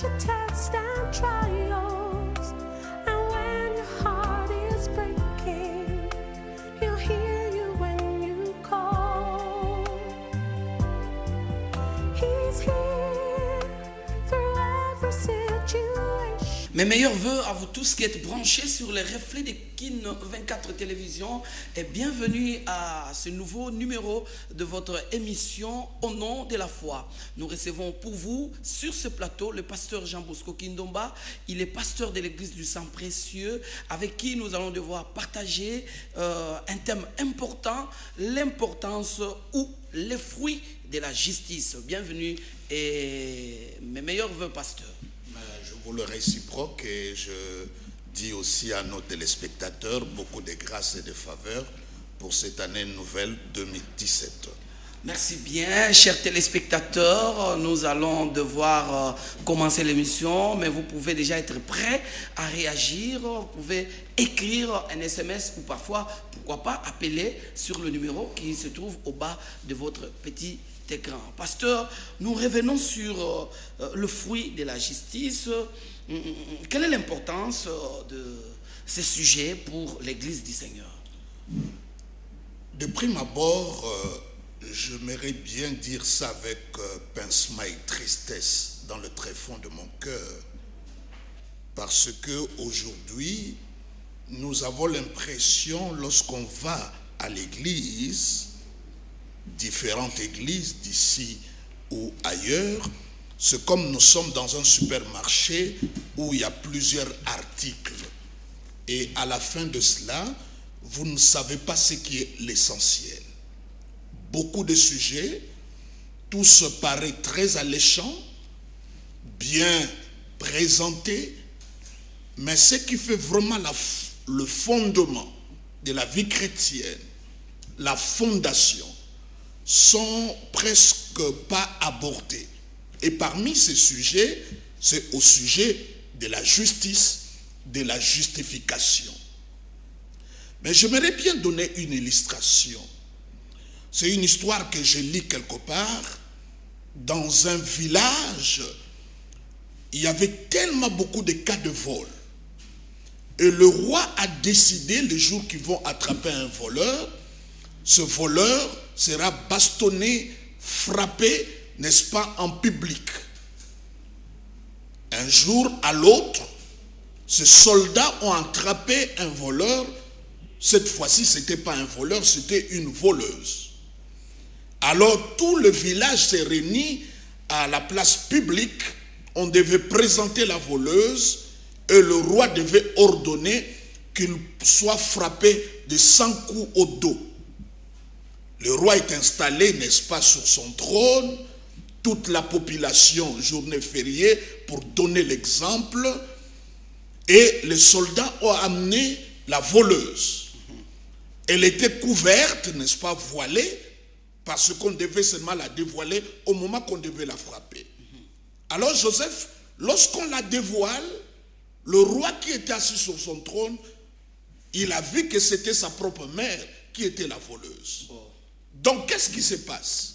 your tests and trials, and when your heart is breaking, he'll hear you when you call. He's here through every situation. Mes meilleurs voeux à vous tous qui êtes branchés sur les reflets de Kin 24 Télévision et bienvenue à ce nouveau numéro de votre émission Au nom de la foi. Nous recevons pour vous sur ce plateau le pasteur Jean Bosco Kindomba. Il est pasteur de l'église du Sang Précieux avec qui nous allons devoir partager un thème important, l'importance ou les fruits de la justice. Bienvenue et mes meilleurs voeux, pasteur. Je vous le réciproque et je dis aussi à nos téléspectateurs beaucoup de grâces et de faveurs pour cette année nouvelle 2017. Merci bien, chers téléspectateurs. Nous allons devoir commencer l'émission, mais vous pouvez déjà être prêts à réagir. Vous pouvez écrire un SMS ou parfois, pourquoi pas, appeler sur le numéro qui se trouve au bas de votre petit écran. Pasteur, nous revenons sur le fruit de la justice. Quelle est l'importance de ce sujet pour l'Église du Seigneur? De prime abord, j'aimerais bien dire ça avec pincement et tristesse dans le tréfonds de mon cœur. Parce que aujourd'hui, nous avons l'impression, lorsqu'on va à l'église, différentes églises d'ici ou ailleurs, c'est comme nous sommes dans un supermarché où il y a plusieurs articles. Et à la fin de cela, vous ne savez pas ce qui est l'essentiel. Beaucoup de sujets, tout se paraît très alléchant, bien présenté, mais ce qui fait vraiment le fondement de la vie chrétienne, la fondation, sont presque pas abordés. Et parmi ces sujets, c'est au sujet de la justice, de la justification. Mais j'aimerais bien donner une illustration. C'est une histoire que je lis quelque part. Dans un village, il y avait tellement beaucoup de cas de vol. Et le roi a décidé, le jour qu'ils vont attraper un voleur, ce voleur sera bastonné, frappé, n'est-ce pas, en public. Un jour à l'autre, ces soldats ont attrapé un voleur. Cette fois-ci, ce n'était pas un voleur, c'était une voleuse. Alors tout le village s'est réuni à la place publique. On devait présenter la voleuse et le roi devait ordonner qu'il soit frappé de 100 coups au dos. Le roi est installé, n'est-ce pas, sur son trône. Toute la population, journée fériée, pour donner l'exemple. Et les soldats ont amené la voleuse. Elle était couverte, n'est-ce pas, voilée, parce qu'on devait seulement la dévoiler au moment qu'on devait la frapper. Alors Joseph, lorsqu'on la dévoile, le roi qui était assis sur son trône, il a vu que c'était sa propre mère qui était la voleuse. Donc qu'est-ce qui se passe?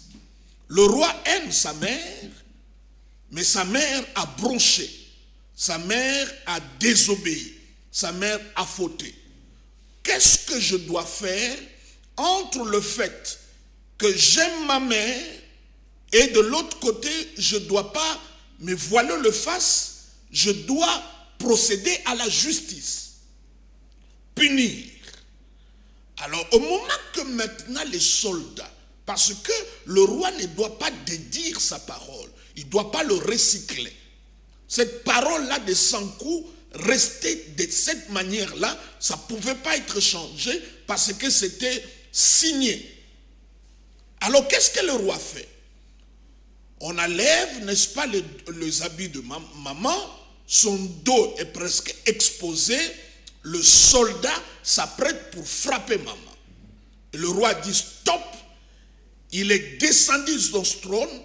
Le roi aime sa mère, mais sa mère a bronché, sa mère a désobéi, sa mère a fauté. Qu'est-ce que je dois faire entre le fait que j'aime ma mère et de l'autre côté, je ne dois pas me voiler le face, je dois procéder à la justice, punir. Alors au moment que maintenant les soldats, parce que le roi ne doit pas dédire sa parole, il ne doit pas le recycler. Cette parole-là de 100 coups, restait de cette manière-là, ça ne pouvait pas être changé parce que c'était signé. Alors qu'est-ce que le roi fait? On enlève, n'est-ce pas, les habits de maman, son dos est presque exposé, le soldat s'apprête pour frapper maman. Et le roi dit stop, il est descendu de son trône,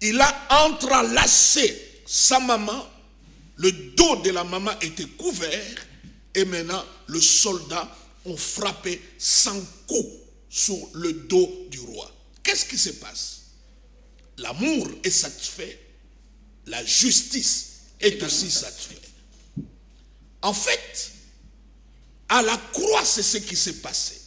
il a entrelacé sa maman, le dos de la maman était couvert, et maintenant le soldat a frappé 100 coups sur le dos du roi. Qu'est-ce qui se passe? L'amour est satisfait, la justice est aussi saturé. En fait, à la croix, c'est ce qui s'est passé.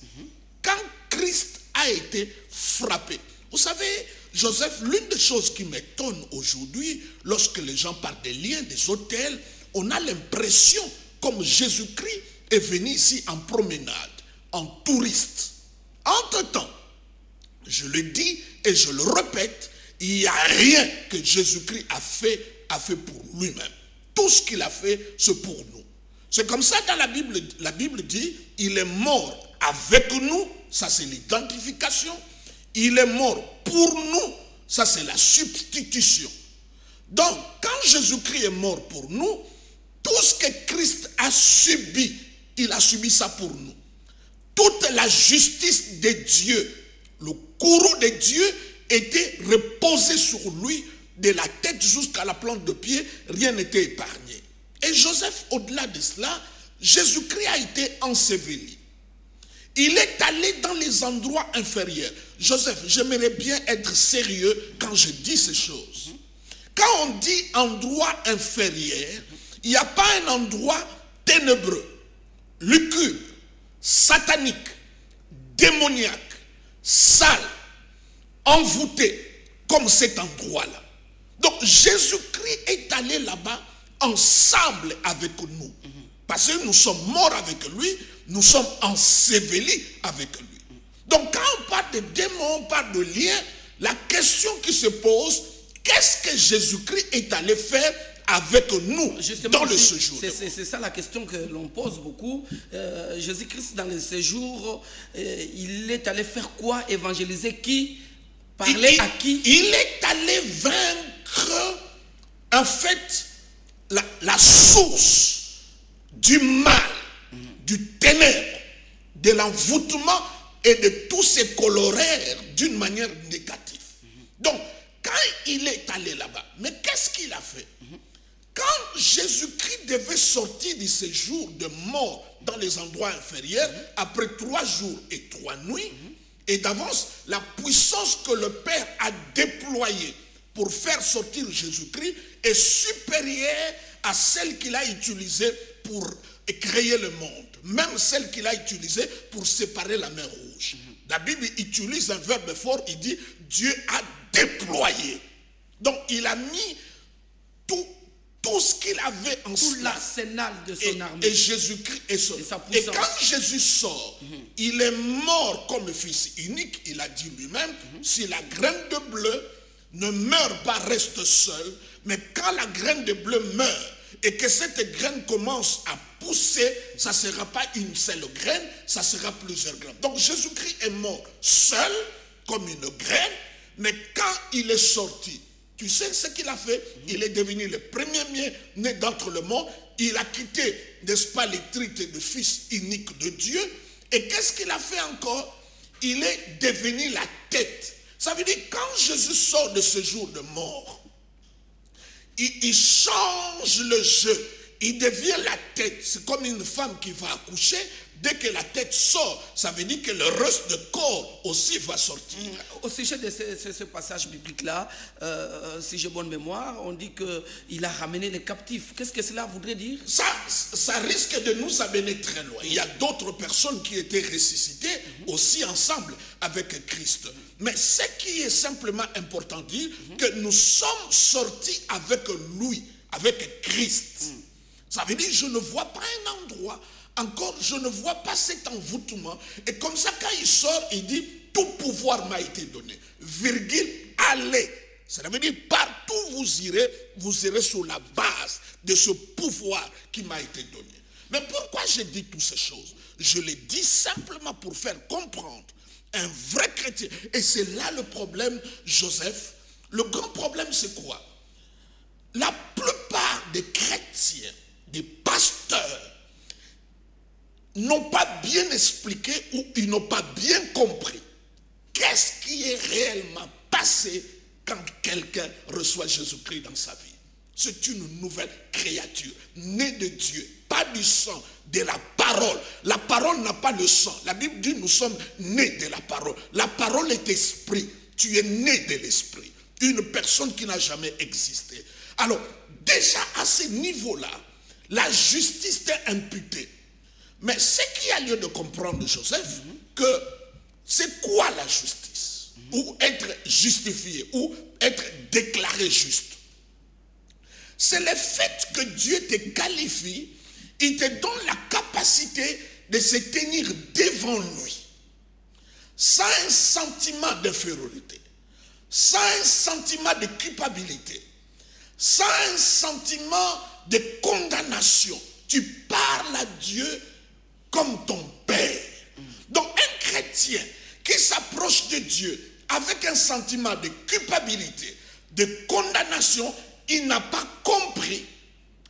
Quand Christ a été frappé. Vous savez, Joseph, l'une des choses qui m'étonne aujourd'hui, lorsque les gens parlent des liens, des hôtels, on a l'impression comme Jésus-Christ est venu ici en promenade, en touriste. Entre-temps, je le dis et je le répète, il n'y a rien que Jésus-Christ a fait pour lui-même. Tout ce qu'il a fait, c'est pour nous. C'est comme ça dans la Bible dit, il est mort avec nous, ça c'est l'identification. Il est mort pour nous, ça c'est la substitution. Donc, quand Jésus-Christ est mort pour nous, tout ce que Christ a subi, il a subi ça pour nous. Toute la justice de Dieu, le courroux de Dieu était reposé sur lui, de la tête jusqu'à la plante de pied, rien n'était épargné. Et Joseph, au-delà de cela, Jésus-Christ a été enseveli. Il est allé dans les endroits inférieurs. Joseph, j'aimerais bien être sérieux quand je dis ces choses. Quand on dit endroit inférieur, il n'y a pas un endroit ténébreux, lugubre, satanique, démoniaque, sale, envoûté, comme cet endroit-là. Donc Jésus-Christ est allé là-bas ensemble avec nous. Parce que nous sommes morts avec lui, nous sommes ensevelis avec lui. Donc quand on parle de démons, on parle de liens, la question qui se pose, qu'est-ce que Jésus-Christ est allé faire avec nous dans le séjour? C'est ça la question que l'on pose beaucoup. Jésus-Christ dans le séjour, il est allé faire quoi? Évangéliser qui? Parler à qui? Il est allé vaincre en fait la source du mal, du ténèbre, de l'envoûtement et de tous ces coloraires d'une manière négative. Donc, quand il est allé là-bas, mais qu'est-ce qu'il a fait? Quand Jésus-Christ devait sortir de séjour de mort dans les endroits inférieurs, après 3 jours et 3 nuits, et d'avance, la puissance que le Père a déployée pour faire sortir Jésus-Christ est supérieure à celle qu'il a utilisée pour créer le monde. Même celle qu'il a utilisée pour séparer la mer Rouge. La Bible utilise un verbe fort, il dit Dieu a déployé. Donc il a mis tout ce qu'il avait en tout cela. l'arsenal de son armée. Et Jésus-Christ est sorti. Et quand Jésus sort, il est mort comme fils unique. Il a dit lui-même, si la graine de bleu ne meurt pas, reste seule, mais quand la graine de bleu meurt, et que cette graine commence à pousser, ça ne sera pas une seule graine, ça sera plusieurs graines. Donc Jésus-Christ est mort seul, comme une graine, mais quand il est sorti, tu sais ce qu'il a fait? Il est devenu le premier né d'entre le monde. Il a quitté, n'est-ce pas, les traités de fils unique de Dieu. Et qu'est-ce qu'il a fait encore? Il est devenu la tête. Ça veut dire, quand Jésus sort de ce jour de mort, il change le jeu. Il devient la tête. C'est comme une femme qui va accoucher. Dès que la tête sort, ça veut dire que le reste de corps aussi va sortir. Au sujet de ce passage biblique-là, si j'ai bonne mémoire, on dit qu'il a ramené les captifs. Qu'est-ce que cela voudrait dire? Ça risque de nous amener très loin. Il y a d'autres personnes qui étaient ressuscitées aussi ensemble avec Christ. Mais ce qui est simplement important de dire, que nous sommes sortis avec lui, avec Christ. Ça veut dire, je ne vois pas un endroit. Encore, je ne vois pas cet envoûtement. Et comme ça, quand il sort, il dit, tout pouvoir m'a été donné. Virgule, allez. Ça veut dire, partout vous irez sur la base de ce pouvoir qui m'a été donné. Mais pourquoi je dis toutes ces choses? Je les dis simplement pour faire comprendre un vrai chrétien. Et c'est là le problème, Joseph. Le grand problème, c'est quoi? La plupart des chrétiens, des pasteurs, n'ont pas bien expliqué ou ils n'ont pas bien compris qu'est-ce qui est réellement passé quand quelqu'un reçoit Jésus-Christ dans sa vie. C'est une nouvelle créature, née de Dieu, pas du sang, de la parole. La parole n'a pas le sang. La Bible dit nous sommes nés de la parole. La parole est esprit. Tu es né de l'esprit. Une personne qui n'a jamais existé. Alors, déjà à ce niveau-là, la justice t'est imputée. Mais ce qu'il y a lieu de comprendre de Joseph, que c'est quoi la justice? Ou être justifié, ou être déclaré juste. C'est le fait que Dieu te qualifie, il te donne la capacité de se tenir devant lui, sans un sentiment d'infériorité, sans un sentiment de culpabilité, sans un sentiment de condamnation. Tu parles à Dieu comme ton Père. Donc un chrétien qui s'approche de Dieu avec un sentiment de culpabilité, de condamnation, il n'a pas compris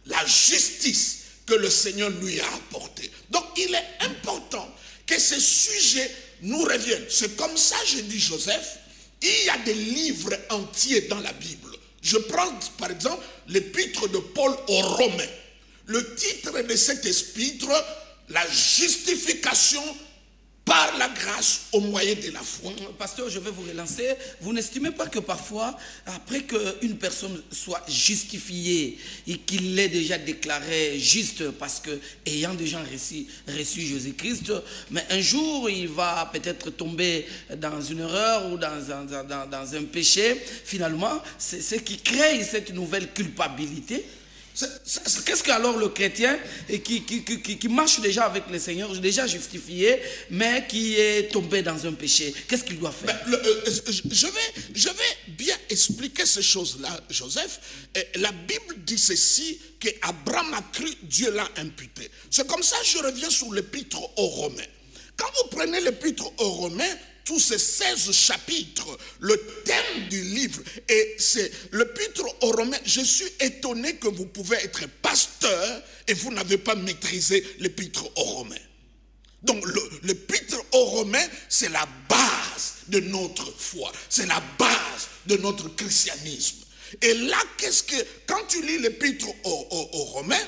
la justice que le Seigneur lui a apportée. Donc il est important que ce sujet nous revienne. C'est comme ça, je dis Joseph, il y a des livres entiers dans la Bible. Je prends par exemple l'épître de Paul aux Romains. Le titre de cet épître, la justification par la grâce au moyen de la foi. Pasteur, je vais vous relancer. Vous n'estimez pas que parfois, après qu'une personne soit justifiée et qu'il l'ait déjà déclaré juste parce que ayant déjà reçu Jésus-Christ, mais un jour il va peut-être tomber dans une erreur ou dans un péché, finalement, c'est ce qui crée cette nouvelle culpabilité. Qu'est-ce qu'alors le chrétien qui marche déjà avec le Seigneur, déjà justifié, mais qui est tombé dans un péché, qu'est-ce qu'il doit faire? Je vais bien expliquer ces choses-là, Joseph. La Bible dit ceci, qu'Abraham a cru, Dieu l'a imputé. C'est comme ça que je reviens sur l'épître aux Romains. Quand vous prenez l'épître aux Romains, tous ces 16 chapitres, le thème du livre, et c'est l'épître aux Romains. Je suis étonné que vous pouvez être pasteur et vous n'avez pas maîtrisé l'épître aux Romains. Donc l'épître aux Romains, c'est la base de notre foi, c'est la base de notre christianisme. Et là, quand tu lis l'épître aux Romains,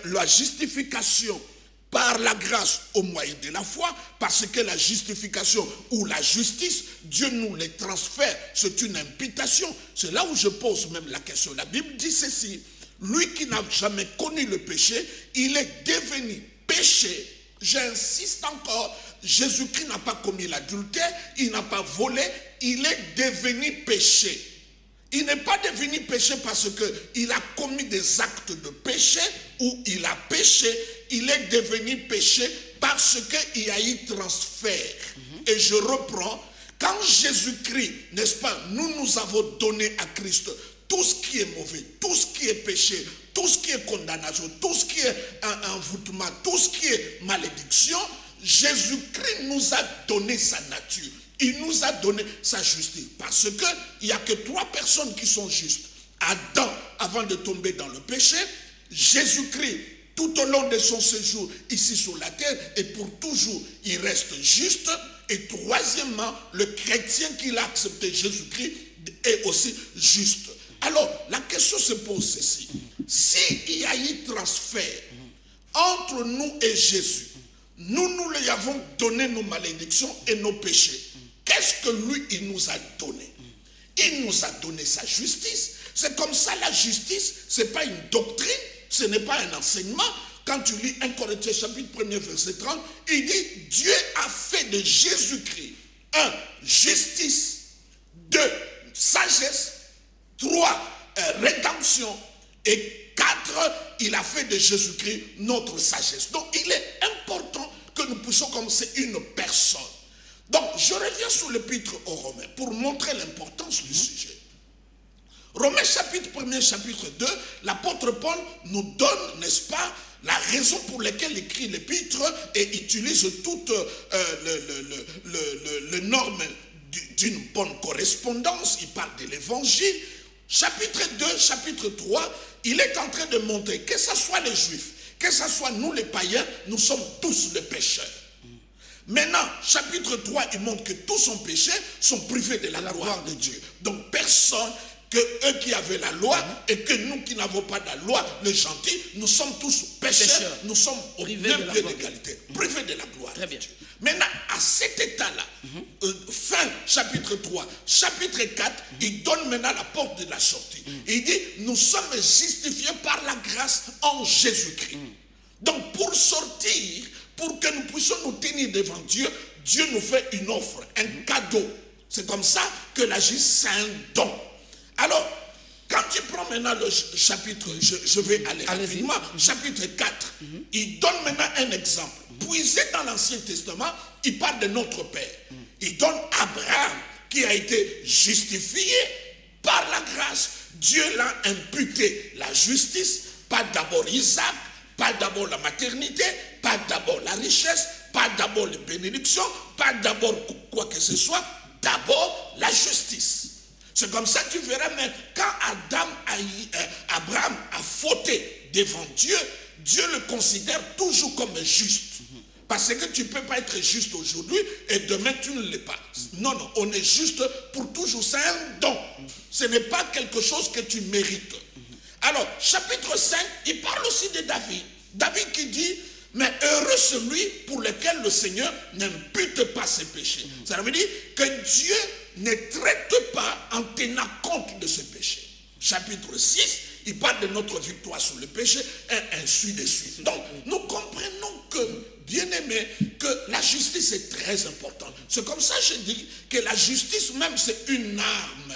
la justification par la grâce au moyen de la foi, parce que la justification ou la justice, Dieu nous les transfère, c'est une imputation. C'est là où je pose même la question. La Bible dit ceci, lui qui n'a jamais connu le péché, il est devenu péché. J'insiste encore, Jésus-Christ n'a pas commis l'adultère, il n'a pas volé, il est devenu péché. Il n'est pas devenu péché parce qu'il a commis des actes de péché ou il a péché. Il est devenu péché parce qu'il y a eu transfert. Et je reprends, quand Jésus-Christ, n'est-ce pas, nous avons donné à Christ tout ce qui est mauvais, tout ce qui est péché, tout ce qui est condamnation, tout ce qui est envoûtement, tout ce qui est malédiction, Jésus-Christ nous a donné sa nature. Il nous a donné sa justice. Parce qu'il n'y a que 3 personnes qui sont justes. Adam, avant de tomber dans le péché, Jésus-Christ, tout au long de son séjour ici sur la terre, et pour toujours, il reste juste. Et troisièmement, le chrétien qui a accepté Jésus-Christ est aussi juste. Alors, la question se pose ceci. S'il y a eu transfert entre nous et Jésus, nous lui avons donné nos malédictions et nos péchés. Qu'est-ce que lui, il nous a donné? Il nous a donné sa justice. C'est comme ça la justice, ce n'est pas une doctrine, ce n'est pas un enseignement. Quand tu lis 1 Corinthiens chapitre 1er verset 30, il dit Dieu a fait de Jésus-Christ 1. Justice, 2. Sagesse, 3. Rédemption et 4. Il a fait de Jésus-Christ notre sagesse. Donc il est important que nous puissions commencer une personne. Donc, je reviens sur l'épître aux Romains pour montrer l'importance du sujet. Romains chapitre 1er, chapitre 2, l'apôtre Paul nous donne, n'est-ce pas, la raison pour laquelle il écrit l'épître et utilise toutes les normes d'une bonne correspondance. Il parle de l'évangile. Chapitre 2, chapitre 3, il est en train de montrer que ce soit les juifs, que ce soit nous les païens, nous sommes tous des pécheurs. Maintenant, chapitre 3, il montre que tous sont péchés, sont privés de la gloire de Dieu. Donc personne que eux qui avaient la loi et que nous qui n'avons pas de la loi, les gentils, nous sommes tous pécheurs, nous sommes au Privés même de la pied gloire. d'égalité, privés de la gloire. Très bien. de Dieu. Maintenant, à cet état-là, fin chapitre 3, chapitre 4, il donne maintenant la porte de la sortie. Il dit, nous sommes justifiés par la grâce en Jésus-Christ. Donc pour sortir, pour que nous puissions nous tenir devant Dieu, Dieu nous fait une offre, un cadeau. C'est comme ça que la justice, c'est un don. Alors, quand tu prends maintenant le chapitre, je vais aller rapidement, chapitre 4, il donne maintenant un exemple. Puisé dans l'Ancien Testament, il parle de notre Père. Il donne Abraham qui a été justifié par la grâce. Dieu l'a imputé la justice, pas d'abord Isaac, pas d'abord la maternité, pas d'abord la richesse, pas d'abord les bénédictions, pas d'abord quoi que ce soit, d'abord la justice. C'est comme ça que tu verras même quand Abraham a fauté devant Dieu, Dieu le considère toujours comme juste. Parce que tu ne peux pas être juste aujourd'hui et demain tu ne l'es pas. Non, non, on est juste pour toujours. C'est un don. Ce n'est pas quelque chose que tu mérites. Alors, chapitre 5, il parle aussi de David. David qui dit, mais heureux celui pour lequel le Seigneur n'impute pas ses péchés. Ça veut dire que Dieu ne traite pas en tenant compte de ses péchés. Chapitre 6, il parle de notre victoire sur le péché et ainsi de suite. Donc, nous comprenons que, bien aimé, que la justice est très importante. C'est comme ça que je dis que la justice même c'est une arme.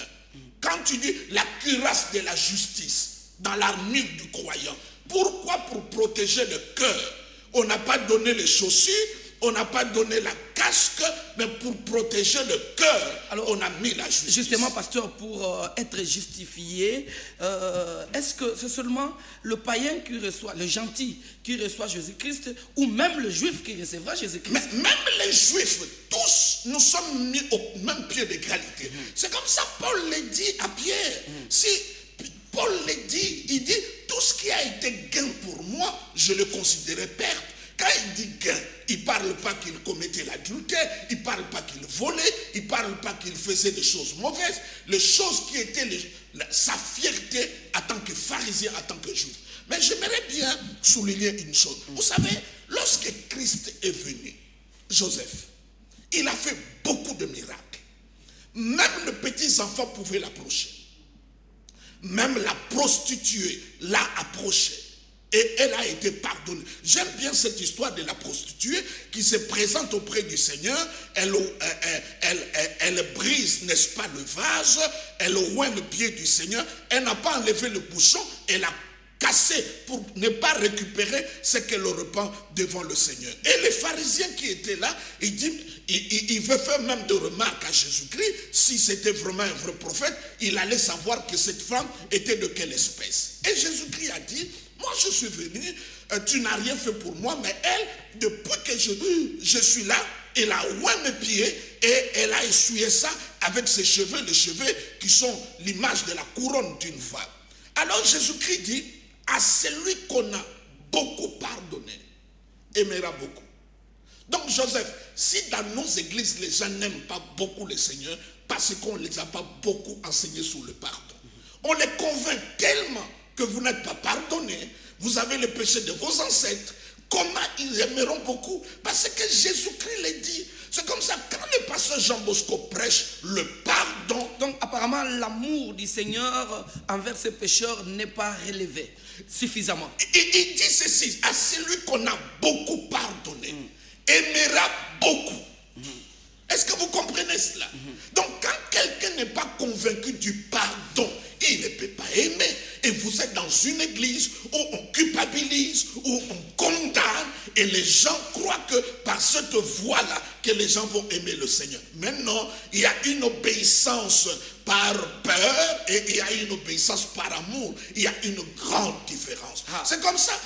Quand tu dis la cuirasse de la justice dans l'armure du croyant, pourquoi? Pour protéger le cœur. On n'a pas donné les chaussures, on n'a pas donné la casque, mais pour protéger le cœur, alors, on a mis la justice. Justement, pasteur, pour être justifié, est-ce que c'est seulement le païen qui reçoit, le gentil qui reçoit Jésus-Christ, ou même le juif qui recevra Jésus-Christ? Mais même les juifs, tous, nous sommes mis au même pied d'égalité. C'est comme ça Paul le dit à Pierre. Si Paul le dit, il dit, tout ce qui a été gain pour moi, je le considérais perte. Quand il dit gain, il ne parle pas qu'il commettait l'adultère, il ne parle pas qu'il volait, il ne parle pas qu'il faisait des choses mauvaises, les choses qui étaient sa fierté en tant que pharisien, en tant que juif. Mais j'aimerais bien souligner une chose. Vous savez, lorsque Christ est venu, Joseph, il a fait beaucoup de miracles. Même les petits enfants pouvaient l'approcher. Même la prostituée l'a approché. Et elle a été pardonnée. J'aime bien cette histoire de la prostituée qui se présente auprès du Seigneur. Elle brise, n'est-ce pas, le vase. Elle oint le pied du Seigneur. Elle n'a pas enlevé le bouchon. Elle a cassé pour ne pas récupérer ce qu'elle reprend devant le Seigneur. Et les pharisiens qui étaient là, il veut faire même des remarques à Jésus-Christ. Si c'était vraiment un vrai prophète, il allait savoir que cette femme était de quelle espèce. Et Jésus-Christ a dit, moi je suis venu, tu n'as rien fait pour moi, mais elle, depuis que je suis là, elle a oint mes pieds et elle a essuyé ça avec ses cheveux, les cheveux qui sont l'image de la couronne d'une femme. Alors Jésus-Christ dit, à celui qu'on a beaucoup pardonné, aimera beaucoup. Donc Joseph, si dans nos églises les gens n'aiment pas beaucoup le Seigneur, parce qu'on ne les a pas beaucoup enseignés sur le pardon, on les convainc tellement que vous n'êtes pas pardonné, vous avez le péché de vos ancêtres, comment ils aimeront beaucoup? Parce que Jésus-Christ l'a dit. C'est comme ça, quand le pasteur Jean Bosco prêche le pardon. Donc apparemment l'amour du Seigneur envers ses pécheurs n'est pas relevé suffisamment. Il dit ceci, à celui qu'on a beaucoup pardonné, aimera beaucoup. Est-ce que vous comprenez cela? Donc quand quelqu'un n'est pas convaincu du pardon, il ne peut pas aimer. Et vous êtes dans une église où on culpabilise, où on condamne, et les gens croient que par cette voie-là, que les gens vont aimer le Seigneur. Mais non, il y a une obéissance par peur et il y a une obéissance par amour. Il y a une grande différence. C'est comme ça.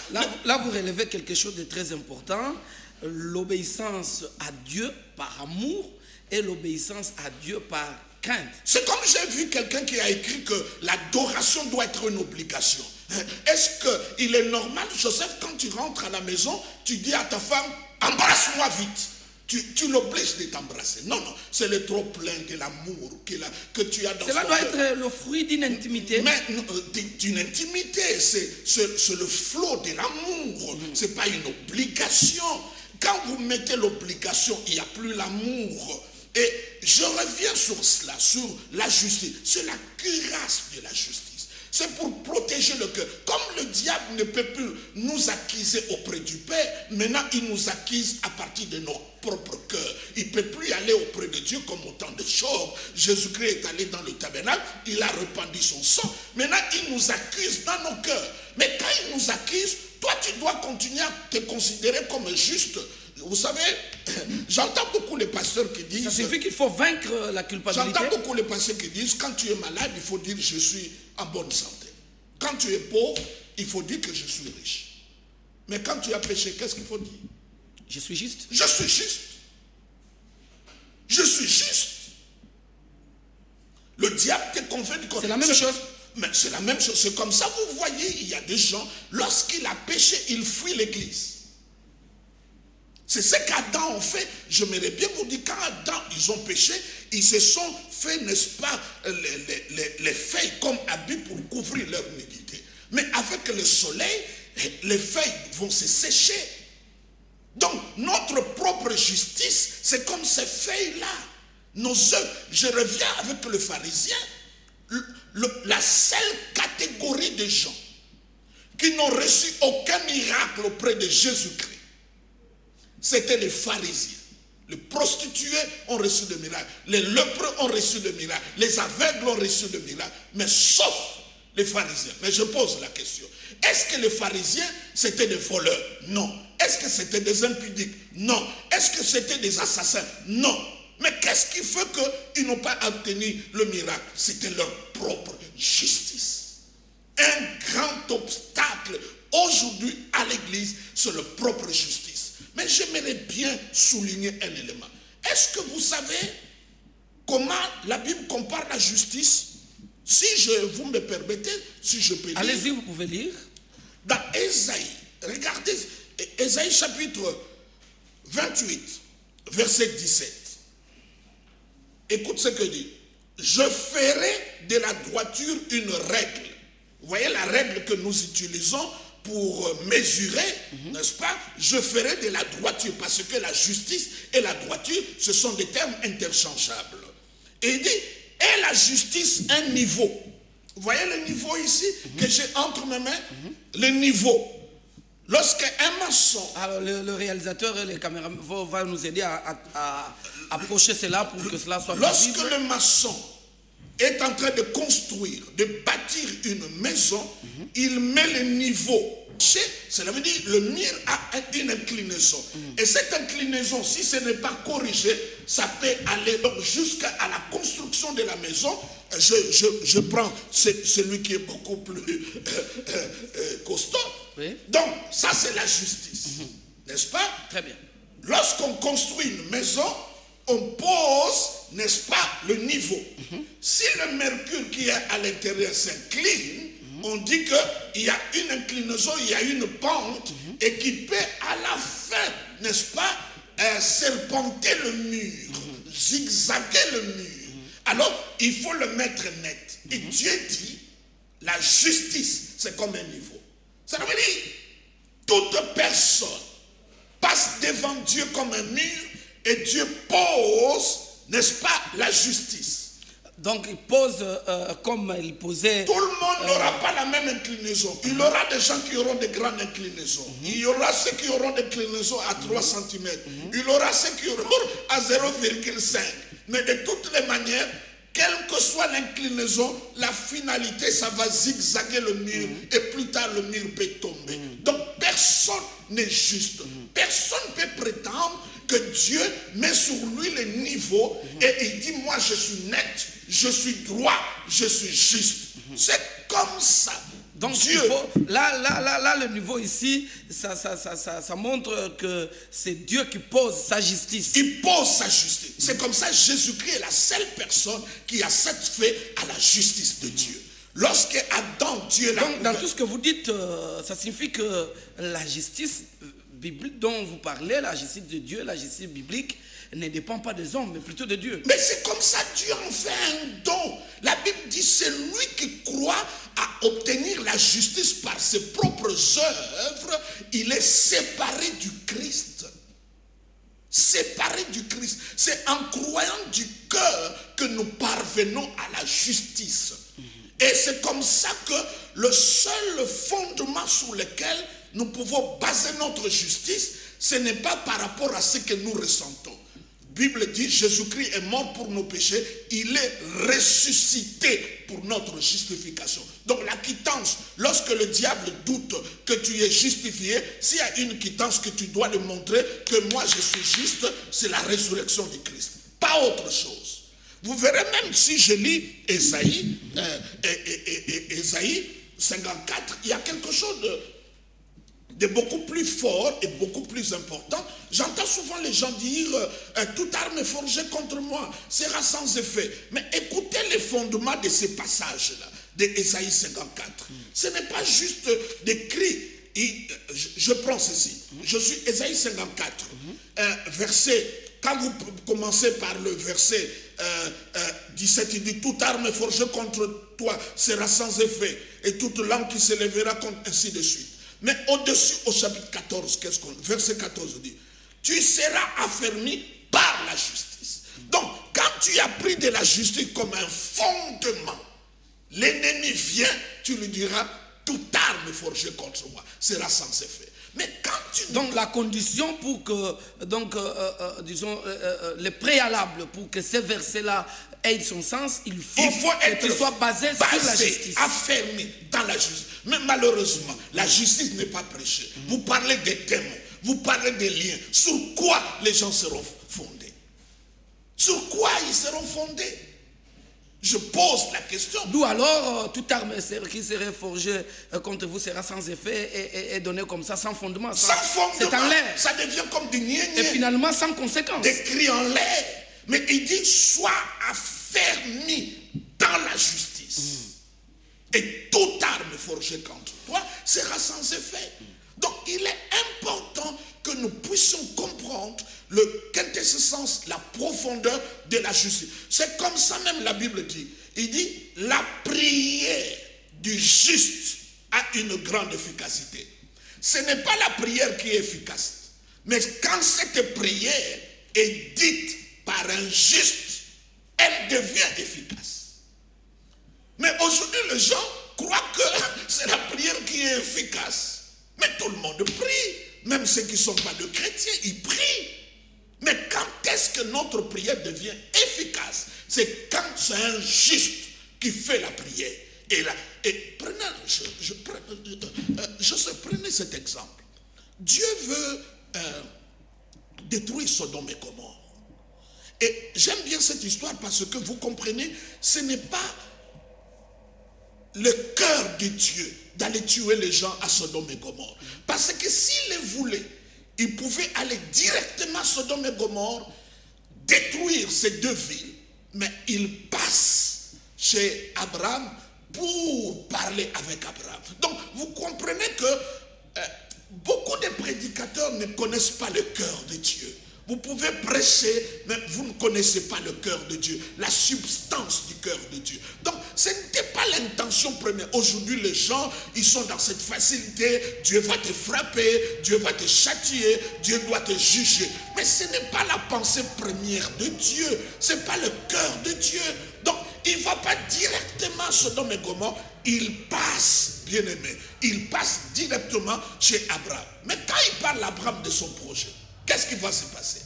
Là, vous relevez quelque chose de très important. L'obéissance à Dieu par amour et l'obéissance à Dieu par crainte. C'est comme j'ai vu quelqu'un qui a écrit que l'adoration doit être une obligation. Est-ce qu'il est normal, Joseph, quand tu rentres à la maison, tu dis à ta femme, embrasse-moi vite. tu l'obliges de t'embrasser. Non, non, c'est le trop plein de l'amour que tu as dans Cela son doit cœur. être le fruit d'une intimité. Mais d'une intimité, c'est le flot de l'amour. C'est pas une obligation. Quand vous mettez l'obligation, il n'y a plus l'amour. Et je reviens sur cela, sur la justice. C'est la cuirasse de la justice. C'est pour protéger le cœur. Comme le diable ne peut plus nous accuser auprès du Père, maintenant il nous accuse à partir de nos propres cœurs. Il ne peut plus aller auprès de Dieu comme autant de choses. Jésus-Christ est allé dans le tabernacle, il a répandu son sang. Maintenant il nous accuse dans nos cœurs. Mais quand il nous accuse, toi tu dois continuer à te considérer comme juste. Vous savez, j'entends beaucoup les pasteurs qui disent... Ça signifie qu'il faut vaincre la culpabilité. J'entends beaucoup les pasteurs qui disent, quand tu es malade, il faut dire je suis en bonne santé. Quand tu es pauvre, il faut dire que je suis riche. Mais quand tu as péché, qu'est-ce qu'il faut dire? Je suis juste. Je suis juste. Je suis juste. Le diable te convainc du C'est la même chose. Mais c'est la même chose. C'est comme ça, vous voyez, il y a des gens, lorsqu'il a péché, il fuit l'église. C'est ce qu'Adam a fait. J'aimerais bien vous dire, quand Adam, ils ont péché, ils se sont fait, n'est-ce pas, les feuilles comme habit pour couvrir leur nudité. Mais avec le soleil, les feuilles vont se sécher. Donc, notre propre justice, c'est comme ces feuilles-là. Nos œuvres, je reviens avec le pharisien, la seule catégorie de gens qui n'ont reçu aucun miracle auprès de Jésus-Christ, c'était les pharisiens. Les prostituées ont reçu des miracles. Les lépreux ont reçu des miracles. Les aveugles ont reçu des miracles. Mais sauf les pharisiens. Mais je pose la question. Est-ce que les pharisiens, c'était des voleurs? Non. Est-ce que c'était des impudiques? Non. Est-ce que c'était des assassins? Non. Mais qu'est-ce qui fait qu'ils n'ont pas obtenu le miracle? C'était leur propre justice. Un grand obstacle aujourd'hui à l'église, c'est leur propre justice. Mais j'aimerais bien souligner un élément. Est-ce que vous savez comment la Bible compare la justice? Si vous me permettez, si je peux lire. Allez-y, vous pouvez lire. Dans Ésaïe, regardez, Ésaïe chapitre 28, verset 17. Écoute ce que dit. Je ferai de la droiture une règle. Vous voyez la règle que nous utilisons pour mesurer, n'est-ce pas? Je ferai de la droiture, parce que la justice et la droiture, ce sont des termes interchangeables. Et il dit, et la justice un niveau. Vous voyez le niveau ici que j'ai entre mes mains? Le niveau. Lorsque un maçon... Alors le réalisateur et les caméramans vont nous aider à approcher cela pour que cela soit lorsque visible. le maçon est en train de construire, de bâtir une maison, il met le niveau. Cela veut dire le mur a une inclinaison. Et cette inclinaison, si ce n'est pas corrigé, ça peut aller jusqu'à la construction de la maison. Je prends celui qui est beaucoup plus costaud. Oui. Donc, ça c'est la justice. N'est-ce pas? Très bien. Lorsqu'on construit une maison, on pose, n'est-ce pas, le niveau. Si le mercure qui est à l'intérieur s'incline, on dit qu'il y a une inclinaison, il y a une pente, et qui peut à la fin, n'est-ce pas, serpenter le mur, zigzaguer le mur. Alors, il faut le mettre net. Et Dieu dit, la justice, c'est comme un niveau. Ça veut dire, toute personne passe devant Dieu comme un mur, et Dieu pose, n'est-ce pas, la justice. Donc il pose comme il posait... Tout le monde n'aura pas la même inclinaison. Il y aura des gens qui auront de grandes inclinaisons. Il y aura ceux qui auront des inclinaisons à 3 cm. Il y aura ceux qui auront à 0,5. Mais de toutes les manières, quelle que soit l'inclinaison, la finalité, ça va zigzaguer le mur. Et plus tard, le mur peut tomber. Donc personne n'est juste. Personne ne peut prétendre que Dieu met sur lui les niveaux et il dit, moi je suis net, je suis droit, je suis juste. C'est comme ça. Donc Dieu, là, le niveau ici, ça montre que c'est Dieu qui pose sa justice. il pose sa justice. C'est comme ça, Jésus-Christ est la seule personne qui a satisfait à la justice de Dieu. Lorsque Adam, Dieu l'a Donc dans tout ce que vous dites, ça signifie que la justice biblique dont vous parlez, la justice de Dieu, la justice biblique, ne dépend pas des hommes, mais plutôt de Dieu. Mais c'est comme ça, Dieu en fait un don. La Bible dit, c'est lui qui croit à obtenir la justice par ses propres œuvres, il est séparé du Christ. Séparé du Christ. C'est en croyant du cœur que nous parvenons à la justice. Et c'est comme ça que le seul fondement sur lequel nous pouvons baser notre justice, ce n'est pas par rapport à ce que nous ressentons. La Bible dit, Jésus-Christ est mort pour nos péchés, il est ressuscité pour notre justification. Donc la quittance, lorsque le diable doute que tu es justifié, s'il y a une quittance que tu dois lui montrer que moi je suis juste, c'est la résurrection du Christ. Pas autre chose. Vous verrez même si je lis Ésaïe 54, il y a quelque chose de beaucoup plus fort et beaucoup plus important. J'entends souvent les gens dire toute arme forgée contre moi sera sans effet. Mais écoutez les fondements de ces passages-là, d'Ésaïe 54. Ce n'est pas juste des cris. Je prends ceci. Je suis Ésaïe 54, verset. Quand vous commencez par le verset 17, il dit toute arme forgée contre toi sera sans effet, et toute langue qui se lèvera contre, ainsi de suite. Mais au-dessus, au chapitre 14, verset 14 dit, tu seras affermi par la justice. Donc, quand tu as pris de la justice comme un fondement, l'ennemi vient, tu lui diras, toute arme forgée contre moi sera sans effet. Mais quand tu... Donc la condition pour que, disons, le préalable pour que ces versets-là aient son sens, il faut que tu sois basé sur la justice. Affermi dans la justice. Mais malheureusement, la justice n'est pas prêchée. Vous parlez des démons, vous parlez des liens. Sur quoi les gens seront fondés? Sur quoi ils seront fondés? Je pose la question. D'où alors, toute arme qui serait forgée contre vous sera sans effet et donnée comme ça, sans fondement. Sans fondement, c'est en l'air. Ça devient comme du niais-niais. Et finalement, sans conséquence. Des cris en l'air. Mais il dit, sois affermi dans la justice. Et toute arme forgée contre toi sera sans effet. Donc, il est important que nous puissions comprendre le quintessence, la profondeur de la justice. C'est comme ça même la Bible dit. Il dit, la prière du juste a une grande efficacité. Ce n'est pas la prière qui est efficace. Mais quand cette prière est dite par un juste, elle devient efficace. Mais aujourd'hui, les gens croient que c'est la prière qui est efficace. Mais tout le monde prie. Même ceux qui ne sont pas de chrétiens, ils prient. Mais quand est-ce que notre prière devient efficace? C'est quand c'est un juste qui fait la prière. Prenez cet exemple. Dieu veut détruire Sodome et Gomorrhe. Et j'aime bien cette histoire parce que vous comprenez, ce n'est pas le cœur de Dieu d'aller tuer les gens à Sodome et Gomorrhe. Parce que s'il le voulait, il pouvait aller directement à Sodome et Gomorrhe, détruire ces deux villes, mais il passe chez Abraham pour parler avec Abraham. Donc vous comprenez que beaucoup de prédicateurs ne connaissent pas le cœur de Dieu. Vous pouvez prêcher, mais vous ne connaissez pas le cœur de Dieu, la substance du cœur de Dieu. Donc, ce n'était pas l'intention première. Aujourd'hui, les gens, ils sont dans cette facilité. Dieu va te frapper, Dieu va te châtier, Dieu doit te juger. Mais ce n'est pas la pensée première de Dieu. Ce n'est pas le cœur de Dieu. Donc, il ne va pas directement à Sodome et Gomorrhe. Il passe, bien aimé, il passe directement chez Abraham. Mais quand il parle à Abraham de son projet, qu'est-ce qui va se passer?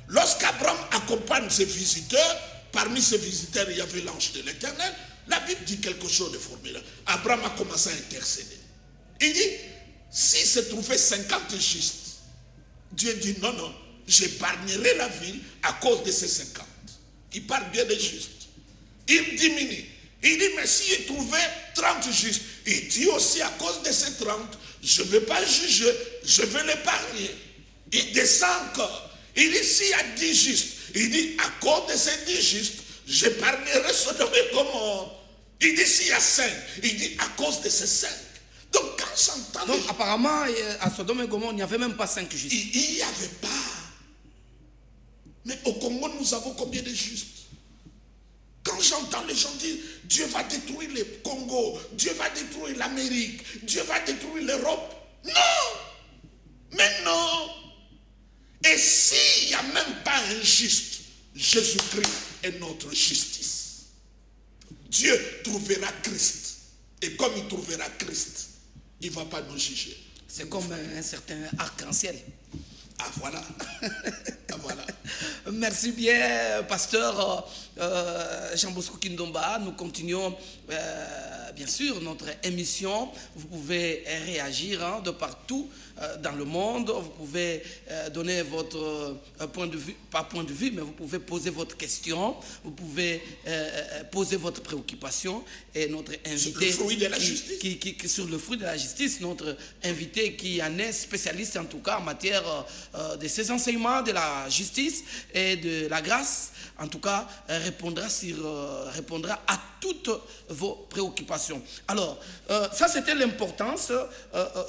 Lorsqu'Abraham accompagne ses visiteurs, parmi ses visiteurs, il y avait l'ange de l'Éternel. La Bible dit quelque chose de formidable. Abraham a commencé à intercéder. Il dit, si se trouvait 50 justes, Dieu dit, non, non, j'épargnerai la ville à cause de ces 50. Il parle bien des justes. Il diminue. Il dit, mais s'il trouvait 30 justes, il dit aussi, à cause de ces 30, je ne vais pas juger, je vais l'épargner. Il descend encore. Il dit, s'il y a 10 justes, il dit, à cause de ces 10 justes, j'épargnerai Sodome et Gomorrhe. Il dit, s'il y a 5, il dit, à cause de ces 5. Donc, quand j'entends... Donc apparemment, à Sodome et Gomorrhe, il n'y avait même pas 5 justes. Il n'y avait pas. Mais au Congo, nous avons combien de justes? Quand j'entends les gens dire Dieu va détruire le Congo, Dieu va détruire l'Amérique, Dieu va détruire l'Europe. Non! Mais non! Et s'il n'y a même pas un juste, Jésus-Christ est notre justice. Dieu trouvera Christ. Et comme il trouvera Christ, il ne va pas nous juger. C'est comme un certain arc-en-ciel. Ah voilà. Ah voilà. Merci bien, pasteur Jean-Bosco Kindomba. Nous continuons bien sûr notre émission. Vous pouvez réagir de partout dans le monde. Vous pouvez donner votre point de vue, pas point de vue, mais vous pouvez poser votre question. Vous pouvez poser votre préoccupation. Et notre invité... Sur le fruit de la justice. Sur le fruit de la justice, notre invité qui en est spécialiste en tout cas en matière de ces enseignements de la justice et de la grâce, en tout cas, répondra à toutes vos préoccupations. Alors, ça c'était l'importance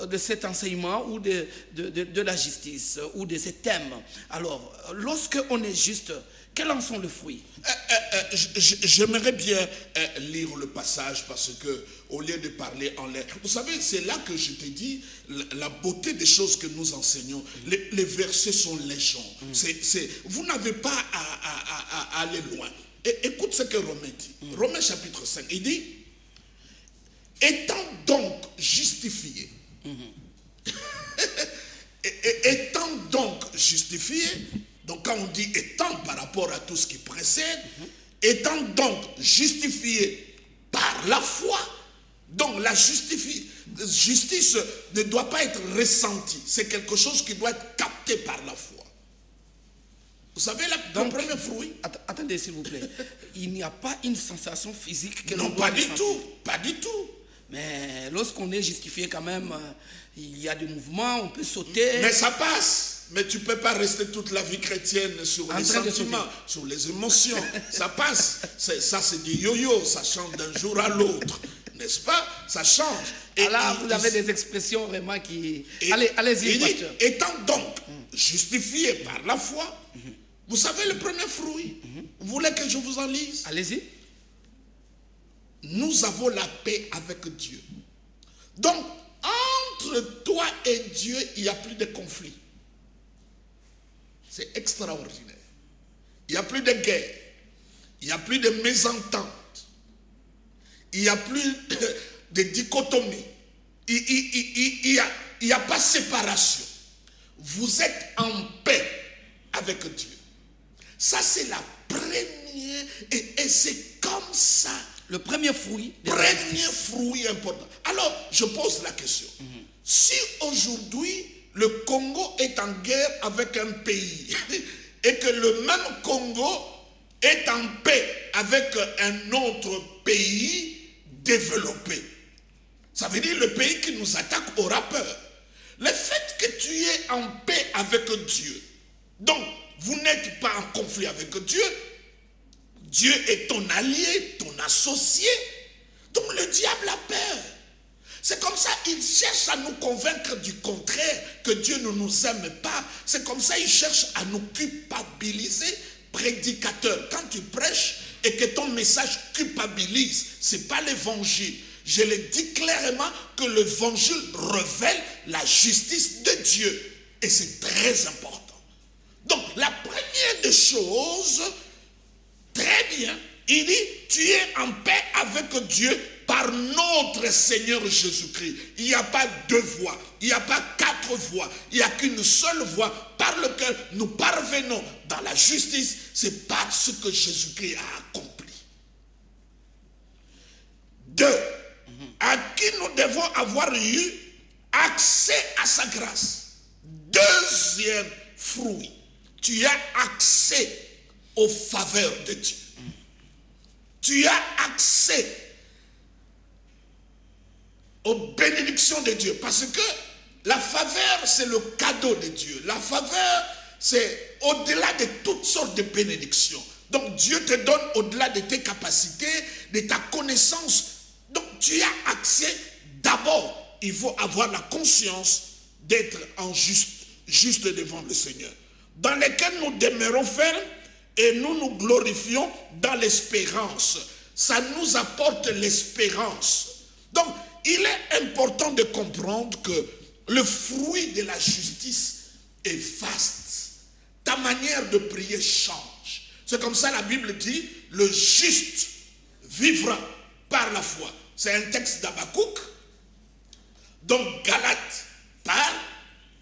de cet enseignement ou de la justice ou de ces thèmes. Alors, lorsque on est juste, quels en sont les fruits? J'aimerais bien lire le passage parce que au lieu de parler en l'air, vous savez, c'est là que je te dis la beauté des choses que nous enseignons. Les versets sont légions. Vous n'avez pas à aller loin. Écoute ce que Romain dit. Romains chapitre 5, il dit étant donc justifié, étant donc justifié. Donc quand on dit étant par rapport à tout ce qui précède, étant donc justifié par la foi, donc la justice ne doit pas être ressentie. C'est quelque chose qui doit être capté par la foi. Vous savez, le premier fruit... Attendez s'il vous plaît. Il n'y a pas une sensation physique que non, l'on doit pas du ressentir. tout. Pas du tout. Mais lorsqu'on est justifié quand même, il y a des mouvements, on peut sauter. Mais ça passe. Mais tu ne peux pas rester toute la vie chrétienne sur les sentiments, sur les émotions. Ça passe. Ça, c'est du yo-yo. Ça change d'un jour à l'autre. N'est-ce pas? Ça change. Et là, vous avez des expressions vraiment qui... Allez-y, pasteur. Étant donc justifié par la foi, vous savez le premier fruit? Vous voulez que je vous en lise? Allez-y. Nous avons la paix avec Dieu. Donc, entre toi et Dieu, il n'y a plus de conflit. C'est extraordinaire. Il n'y a plus de guerre. Il n'y a plus de mésentente. Il n'y a plus de dichotomie. Il n'y a pas séparation. Vous êtes en paix avec Dieu. Ça, c'est la première. Et c'est comme ça. Le premier fruit. Premier fruit important. Alors, je pose la question. Si aujourd'hui, le Congo est en guerre avec un pays et que le même Congo est en paix avec un autre pays développé, ça veut dire le pays qui nous attaque aura peur. Le fait que tu es en paix avec Dieu, donc vous n'êtes pas en conflit avec Dieu, Dieu est ton allié, ton associé, donc le diable a peur. C'est comme ça, il cherche à nous convaincre du contraire, que Dieu ne nous aime pas. C'est comme ça, il cherche à nous culpabiliser, prédicateur. Quand tu prêches et que ton message culpabilise, ce n'est pas l'évangile. Je le dis clairement que l'évangile révèle la justice de Dieu. Et c'est très important. Donc, la première des choses, très bien, il dit, tu es en paix avec Dieu par notre Seigneur Jésus-Christ. Il n'y a pas deux voies, il n'y a pas quatre voies, il n'y a qu'une seule voie par laquelle nous parvenons dans la justice, c'est par ce que Jésus-Christ a accompli. Deux, à qui nous devons avoir eu accès à sa grâce. Deuxième fruit, tu as accès aux faveurs de Dieu. Tu as accès aux bénédictions de Dieu. Parce que la faveur, c'est le cadeau de Dieu. La faveur, c'est au-delà de toutes sortes de bénédictions. Donc Dieu te donne au-delà de tes capacités, de ta connaissance. Donc tu as accès d'abord il faut avoir la conscience d'être juste devant le Seigneur, dans lequel nous demeurons fermes et nous nous glorifions dans l'espérance. Ça nous apporte l'espérance. Donc, il est important de comprendre que le fruit de la justice est vaste. Ta manière de prier change. C'est comme ça la Bible dit, le juste vivra par la foi. C'est un texte d'Habakkuk. Donc Galates parle,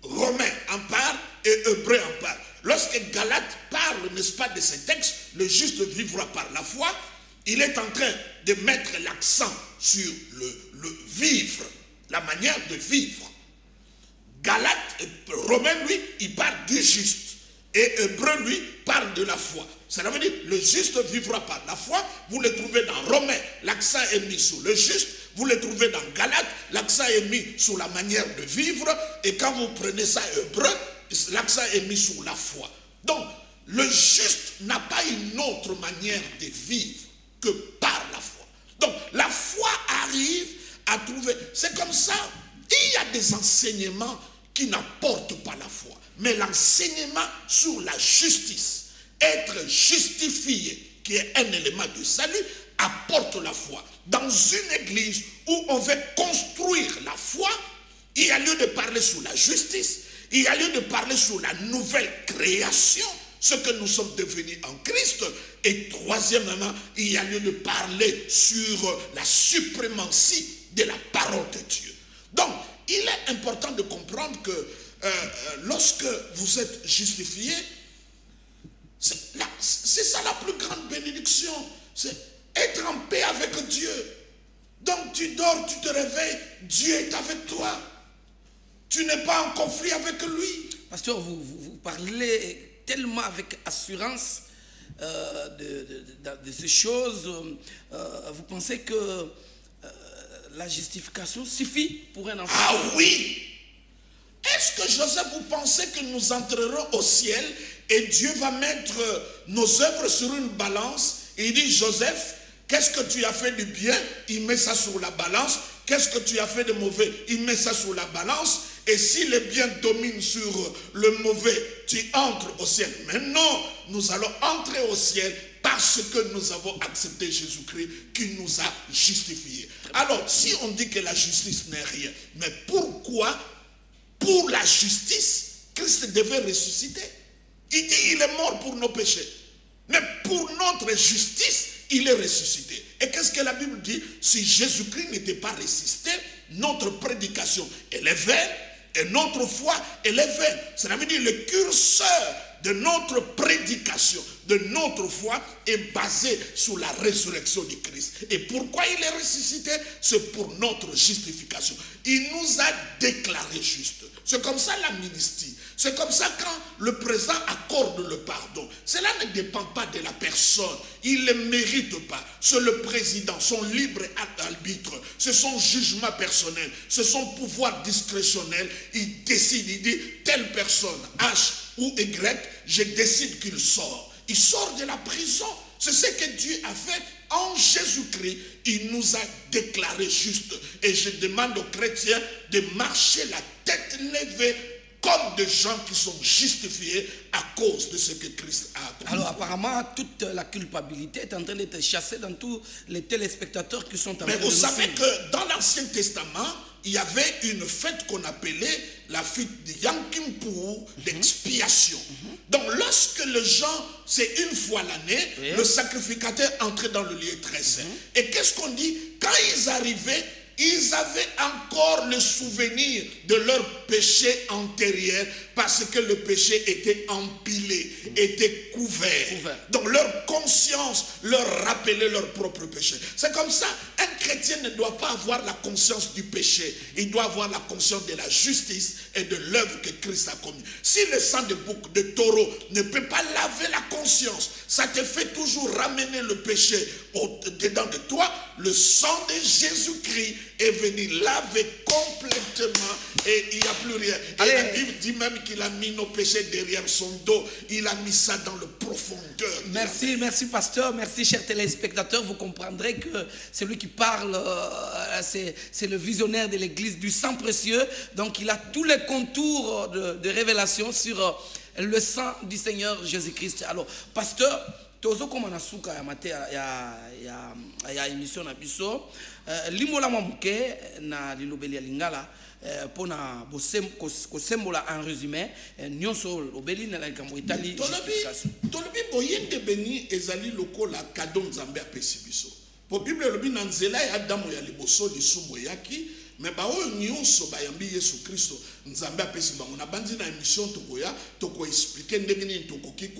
Romains en parle et Hébreux en parle. Lorsque Galates parle, n'est-ce pas, de ces textes, le juste vivra par la foi, il est en train de mettre l'accent sur le vivre, la manière de vivre. Galates, Romains, lui, il parle du juste. Et Hébreux, lui, parle de la foi. Ça veut dire, le juste vivra par la foi. Vous le trouvez dans Romains, l'accent est mis sur le juste. Vous le trouvez dans Galates, l'accent est mis sur la manière de vivre. Et quand vous prenez ça Hébreu, l'accent est mis sur la foi. Donc, le juste n'a pas une autre manière de vivre que par la foi. Donc, la foi arrive à trouver. C'est comme ça, il y a des enseignements qui n'apportent pas la foi. Mais l'enseignement sur la justice, être justifié, qui est un élément de salut, apporte la foi. Dans une église où on veut construire la foi, il y a lieu de parler sur la justice, il y a lieu de parler sur la nouvelle création, ce que nous sommes devenus en Christ. Et troisièmement, il y a lieu de parler sur la suprématie de la parole de Dieu. Donc, il est important de comprendre que lorsque vous êtes justifié, c'est ça la plus grande bénédiction, c'est être en paix avec Dieu. Donc tu dors, tu te réveilles, Dieu est avec toi. Tu n'es pas en conflit avec lui. Pasteur, vous parlez tellement avec assurance de ces choses. Vous pensez que la justification suffit pour un enfant? Ah oui! Est-ce que Joseph, vous pensez que nous entrerons au ciel et Dieu va mettre nos œuvres sur une balance et il dit, Joseph, qu'est-ce que tu as fait de bien? Il met ça sur la balance. Qu'est-ce que tu as fait de mauvais? Il met ça sur la balance. Et si le bien domine sur le mauvais, tu entres au ciel. Mais non, nous allons entrer au ciel parce que nous avons accepté Jésus-Christ qui nous a justifiés. Alors, si on dit que la justice n'est rien, mais pourquoi, pour la justice, Christ devait ressusciter? Il dit, il est mort pour nos péchés. Mais pour notre justice, il est ressuscité. Et qu'est-ce que la Bible dit? Si Jésus-Christ n'était pas ressuscité, notre prédication, elle est vaine, et notre foi, elle est vaine. Cela veut dire le curseur de notre prédication, de notre foi, est basé sur la résurrection du Christ. Et pourquoi il est ressuscité? C'est pour notre justification. Il nous a déclarés justes. C'est comme ça l'amnistie. C'est comme ça quand le président accorde le pardon. Cela ne dépend pas de la personne. Il ne le mérite pas. C'est le président, son libre arbitre. C'est son jugement personnel. C'est son pouvoir discrétionnel. Il décide, il dit, telle personne, H ou Y, je décide qu'il sort. Il sort de la prison. C'est ce que Dieu a fait en Jésus-Christ. Il nous a déclarés justes. Et je demande aux chrétiens de marcher la tête levée comme des gens qui sont justifiés à cause de ce que Christ a accompli. Alors apparemment, toute la culpabilité est en train d'être chassée dans tous les téléspectateurs qui sont en train de nous suivre. Mais vous savez que dans l'Ancien Testament, il y avait une fête qu'on appelait la fête de Yom Kippour, d'expiation. Donc lorsque les gens, c'est une fois l'année, le sacrificateur entrait dans le lieu très saint. Et qu'est-ce qu'on dit? Quand ils arrivaient, ils avaient encore le souvenir de leur péché antérieur parce que le péché était empilé, était couvert. Donc leur conscience leur rappelait leur propre péché. C'est comme ça, un chrétien ne doit pas avoir la conscience du péché. Il doit avoir la conscience de la justice et de l'œuvre que Christ a commise. Si le sang de bouc, de taureau ne peut pas laver la conscience, ça te fait toujours ramener le péché dedans de toi. le sang de Jésus-Christ est venu laver complètement et il n'y a plus rien. Et la Bible dit même qu'il a mis nos péchés derrière son dos. Il a mis ça dans le profondeur. Merci pasteur, merci chers téléspectateurs. Vous comprendrez que celui qui parle, c'est le visionnaire de l'église du sang précieux. Donc il a tous les contours de révélation sur le sang du Seigneur Jésus-Christ. Alors pasteur, tozo comme na suka ya mate ya émission na biso limola mamuke na lilobeli ya lingala pona kosembola en résumé nyonso obeli na likambo itali tolobi boyende beni ezali lokola cadeau nzambe apesi biso po bible lobi na nzela ya Adamu ya liboso lisumu yaki mais baoyo nyonso bayambi Yesu Kristo nzambe apesi bango na bandi na émission tokoya toko expliquer ndenge nini tokoki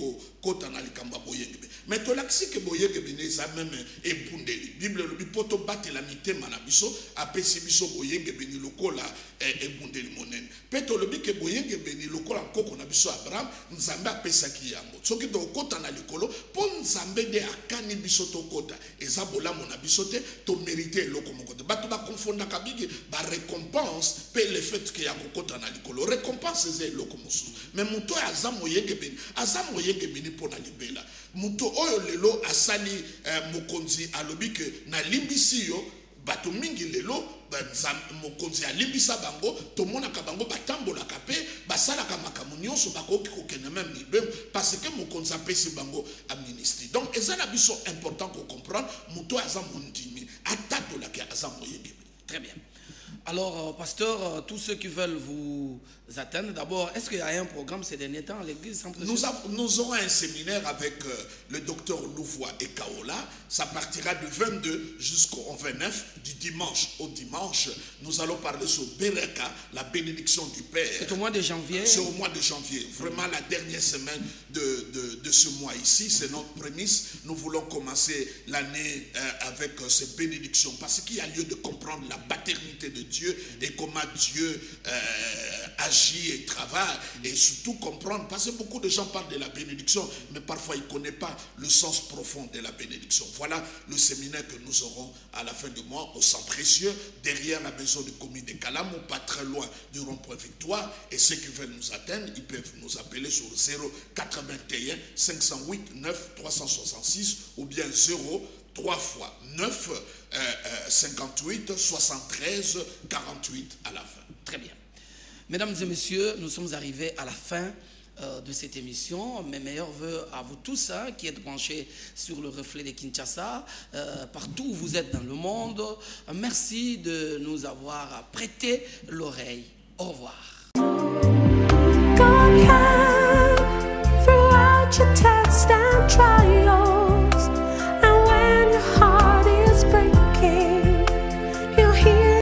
kota na likambo boyenge mais tolakisi ke boyenge beneza même ebundeli bible lobi poto batela mitema na biso apesi biso boyenge beni lokola ebundeli monene pe tolobi ke boyenge beni lokola nkoko na biso Abraham nzambe apesaki yango soki tokota na likolo po nzambe de akani biso tokota eza bolamu na biso te to mériter eloko moko te bato bakofondaka bigi ba récompense pe le fait que ya kokota na likolo récompense eza eloko mosusu mais muto aza moyenge beni po na libela muto oyo lelo asali mokonzi alobi ke na limbisi yo bato mingi lelo mokonzi alimbisa bango tomonaka bango batambolaka pe basalaka makambo nyonso bakoki kokende même libe parce que mokonzi apesi bango ministre. Donc eza na biso important ko comprendre muto aza mondimi atatolaka aza moyenge. Très bien. Alors, pasteur, tous ceux qui veulent vous atteindre, d'abord, est-ce qu'il y a un programme ces derniers temps à l'église? Nous aurons un séminaire avec le docteur Louvois et Kaola. Ça partira du 22 jusqu'au 29, du dimanche au dimanche. Nous allons parler sur Bereka, la bénédiction du Père. C'est au mois de janvier. C'est au mois de janvier. Vraiment la dernière semaine de ce mois ici. C'est notre prémisse. Nous voulons commencer l'année avec ces bénédictions parce qu'il y a lieu de comprendre la paternité de Dieu et comment Dieu agit et travaille et surtout comprendre parce que beaucoup de gens parlent de la bénédiction mais parfois ils ne connaissent pas le sens profond de la bénédiction. Voilà le séminaire que nous aurons à la fin du mois au Sang Précieux derrière la maison de commis de Calamou, pas très loin du rond-point Victoire, et ceux qui veulent nous atteindre ils peuvent nous appeler sur 081 508 9 366 ou bien 3 fois 9 58 73 48 à la fin. Très bien. Mesdames et messieurs, nous sommes arrivés à la fin de cette émission. Mes meilleurs voeux à vous tous qui êtes branchés sur le reflet de Kinshasa, partout où vous êtes dans le monde. Merci de nous avoir prêté l'oreille. Au revoir. God can, throughout your